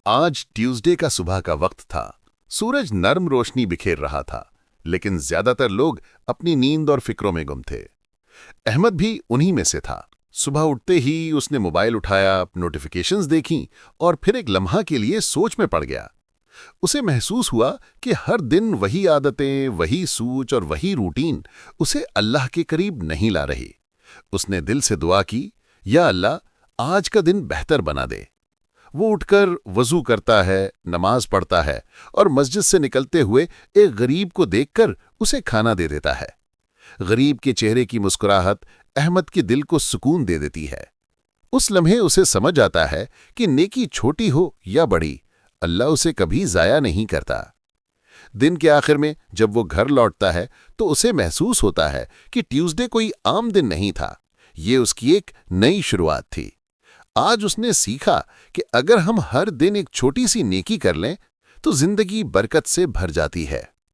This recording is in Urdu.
آج ٹیوزڈے کا صبح کا وقت تھا۔ سورج نرم روشنی بکھیر رہا تھا، لیکن زیادہ تر لوگ اپنی نیند اور فکروں میں گم تھے۔ احمد بھی انہی میں سے تھا۔ صبح اٹھتے ہی اس نے موبائل اٹھایا، نوٹیفیکیشنز دیکھیں اور پھر ایک لمحہ کے لیے سوچ میں پڑ گیا۔ اسے محسوس ہوا کہ ہر دن وہی عادتیں، وہی سوچ اور وہی روٹین اسے اللہ کے قریب نہیں لا رہی۔ اس نے دل سے دعا کی، یا اللہ، آج کا دن بہتر بنا دے۔ وہ اٹھ کر وضو کرتا ہے، نماز پڑھتا ہے اور مسجد سے نکلتے ہوئے ایک غریب کو دیکھ کر اسے کھانا دے دیتا ہے۔ غریب کے چہرے کی مسکراہٹ احمد کے دل کو سکون دے دیتی ہے۔ اس لمحے اسے سمجھ آتا ہے کہ نیکی چھوٹی ہو یا بڑی، اللہ اسے کبھی ضائع نہیں کرتا۔ دن کے آخر میں جب وہ گھر لوٹتا ہے تو اسے محسوس ہوتا ہے کہ ٹیوزڈے کوئی عام دن نہیں تھا، یہ اس کی ایک نئی شروعات تھی۔ آج اس نے سیکھا کہ اگر ہم ہر دن ایک چھوٹی سی نیکی کر لیں تو زندگی برکت سے بھر جاتی ہے۔